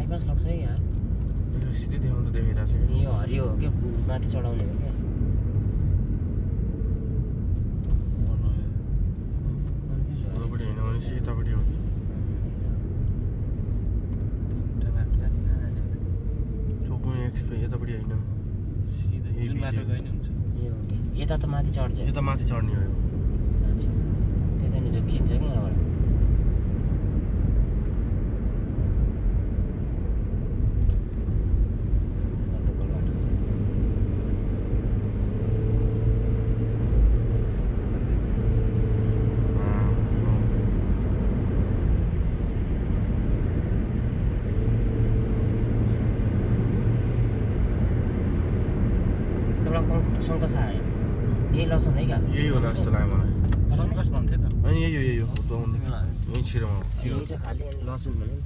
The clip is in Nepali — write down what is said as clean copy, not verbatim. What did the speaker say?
बाइपास लाग्छ है यार सिधै देखाउनु त देखाइरहेको छ कि यो हरियो हो क्या माथि चढाउने हो क्या उतापट्टि होइन भनेपछि यतापट्टि हो कि चोकमा एक्सप्रेस यतापट्टि होइन यता त माथि चढ्छ यता माथि चढ्ने हो यो अच्छा त्यता नि झुक्किन्छ क्या यहाँबाट सङ्कस आयो यही लसन है क्या यही होला जस्तो लाग्यो मलाई सङ्कस भन्थ्यो त होइन यही हो यही हो यही छिरोमा हो यही चाहिँ खालि लसुन भन्यो